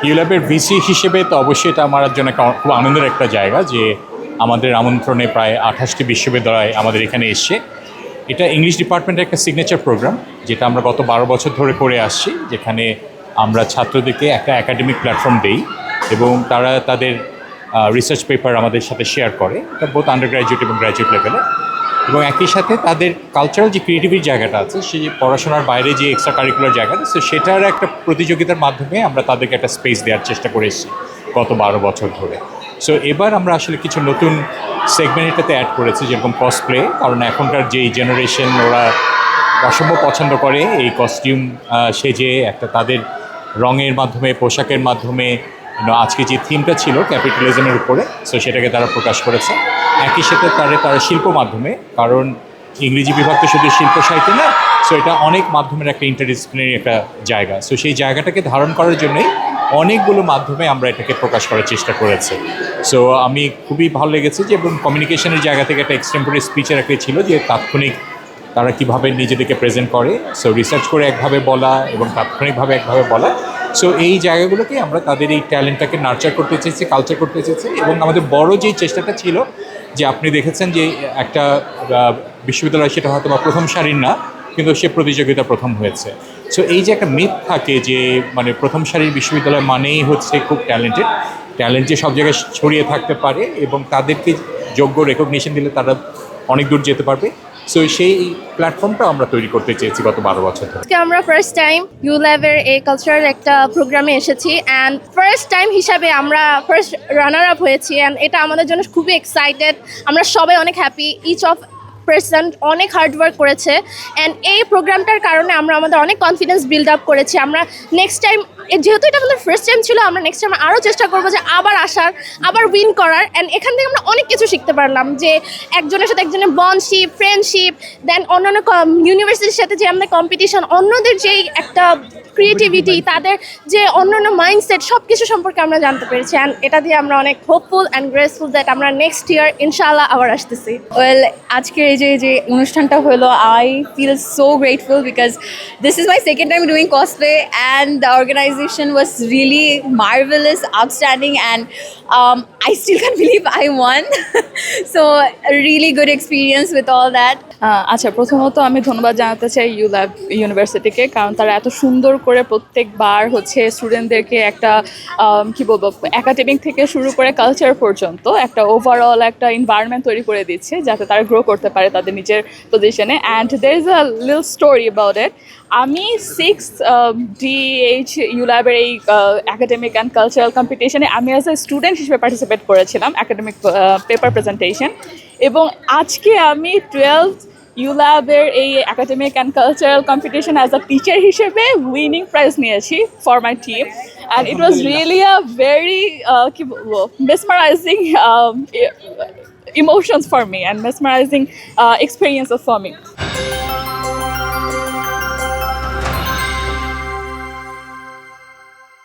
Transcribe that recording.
ইউল্যাবের VC হিসেবে তো অবশ্যই এটা আমার জন্য খুব আনন্দের একটা জায়গা যে আমাদের আমন্ত্রণে প্রায় 28টি বিশ্ববিদ্যালয় আমাদের এখানে এসছে। এটা ইংলিশ ডিপার্টমেন্টের একটা সিগনেচার প্রোগ্রাম, যেটা আমরা গত 12 বছর ধরে করে আসছি, যেখানে আমরা ছাত্রদেরকে একটা একাডেমিক প্ল্যাটফর্ম দেই এবং তারা তাদের রিসার্চ পেপার আমাদের সাথে শেয়ার করে, এটা বোথ আন্ডার গ্র্যাজুয়েট এবং গ্র্যাজুয়েট লেভেলে। এবং একই সাথে তাদের কালচারাল যে ক্রিয়েটিভিটির জায়গাটা আছে, সেই পড়াশোনার বাইরে যে এক্সট্রা কারিকুলার জায়গাটা, সো সেটার একটা প্রতিযোগিতার মাধ্যমে আমরা তাদেরকে একটা স্পেস দেওয়ার চেষ্টা করে এসেছি গত 12 বছর ধরে। সো এবার আমরা আসলে কিছু নতুন সেগমেন্ট এটাতে অ্যাড করেছি, যেরকম কসপ্লে, কারণ এখনকার যেই জেনারেশন ওরা অসম্ভব পছন্দ করে এই কস্টিউম সেজে একটা তাদের রঙের মাধ্যমে, পোশাকের মাধ্যমে। আজকে যে থিমটা ছিল ক্যাপিটালিজমের উপরে, সো সেটাকে তারা প্রকাশ করেছে। একই সাথে তারা শিল্প মাধ্যমে, কারণ ইংরেজি বিভাগ তো শুধু শিল্প সাহিত্য না, সো এটা অনেক মাধ্যমের একটা ইন্টারডিসিপ্লিনারি একটা জায়গা। সো সেই জায়গাটাকে ধারণ করার জন্যই অনেকগুলো মাধ্যমে আমরা এটাকে প্রকাশ করার চেষ্টা করেছি। সো আমি খুবই ভালো লেগেছে যে, এবং কমিউনিকেশনের জায়গা থেকে একটা এক্সটেম্পোরারি স্পিচের একটা ছিল যে তাৎক্ষণিক তারা কীভাবে নিজেদেরকে প্রেজেন্ট করে, সো রিসার্চ করে একভাবে বলা এবং তাৎক্ষণিকভাবে একভাবে বলা। সো এই জায়গাগুলোকে আমরা তাদের এই ট্যালেন্টটাকে নার্চার করতে চেয়েছি, কালচার করতে চেয়েছি। এবং আমাদের বড় যেই চেষ্টাটা ছিল যে, আপনি দেখেছেন যে একটা বিশ্ববিদ্যালয়, সেটা হয়তো বা প্রথম সারির না, কিন্তু সে প্রতিযোগিতা প্রথম হয়েছে। সো এই যে একটা মিথ থাকে যে মানে প্রথম সারির বিশ্ববিদ্যালয় মানেই হচ্ছে খুব ট্যালেন্ট যে সব জায়গায় ছড়িয়ে থাকতে পারে এবং তাদেরকে যোগ্য রেকগনিশন দিলে তারা অনেক দূর যেতে পারবে। সো সেই প্ল্যাটফর্মটা আমরা তৈরি করতে চেয়েছি গত 12 বছর ধরে। আজকে আমরা ফার্স্ট টাইম ইউল্যাবের এই কালচারাল একটা প্রোগ্রামে এসেছি, অ্যান্ড ফার্স্ট টাইম হিসাবে আমরা ফার্স্ট রানার আপ হয়েছি, অ্যান্ড এটা আমাদের জন্য খুবই এক্সাইটেড। আমরা সবাই অনেক হ্যাপি, ইচ অফ পার্সন অনেক হার্ডওয়ার্ক করেছে, অ্যান্ড এই প্রোগ্রামটার কারণে আমরা আমাদের অনেক কনফিডেন্স বিল্ড আপ করেছি। আমরা নেক্সট টাইম, যেহেতু এটা আমাদের ফার্স্ট টাইম ছিল, আমরা নেক্সট টাইম আরও চেষ্টা করবো যে আবার আসার, আবার উইন করার। অ্যান্ড এখান থেকে আমরা অনেক কিছু শিখতে পারলাম, যে একজনের সাথে একজনের বন্ডশিপ, ফ্রেন্ডশিপ, দেন অন্যান্য ইউনিভার্সিটির সাথে যে আমাদের কম্পিটিশন, অন্যদের যেই একটা ক্রিয়েটিভিটি, তাদের যে অন্যান্য মাইন্ডসেট, সব কিছু সম্পর্কে আমরা জানতে পেরেছি। অ্যান্ড এটা দিয়ে আমরা অনেক হোপফুল অ্যান্ড গ্রেসফুল দ্যাট আমরা নেক্সট ইয়ার ইনশাআল্লাহ আবার আসতেছি। ওয়েল, আজকের এই যে অনুষ্ঠানটা হলো, I feel so grateful because this is my second time doing cosplay and the organization was really marvelous, outstanding, and I still can't believe I won. So a really good experience with all that. আচ্ছা, প্রথমত আমি ধন্যবাদ জানাতে চাই ULAB ইউনিভার্সিটিকে, কারণ তারা এত সুন্দর করে প্রত্যেকবার হচ্ছে স্টুডেন্টদেরকে একটা কী বলবো, একাডেমিক থেকে শুরু করে কালচার পর্যন্ত একটা ওভারঅল একটা এনভায়রনমেন্ট তৈরি করে দিচ্ছে, যাতে তারা গ্রো করতে পারে তাদের নিজের পজিশনে। And there is a little story about it. আমি 6th DH ইউল্যাবের এই একাডেমিক অ্যান্ড কালচারাল কম্পিটিশনে আমি অ্যাজ এ স্টুডেন্ট হিসেবে পার্টিসিপেট করেছিলাম, একাডেমিক পেপার প্রেজেন্টেশন। এবং আজকে আমি 12th ইউল্যাবের এই academic and cultural competition as a teacher হিসেবে উইনিং প্রাইজ নিয়েছি for my team. And it was really a very কী বলবো, mesmerising emotions for me and mesmerizing experiences for me.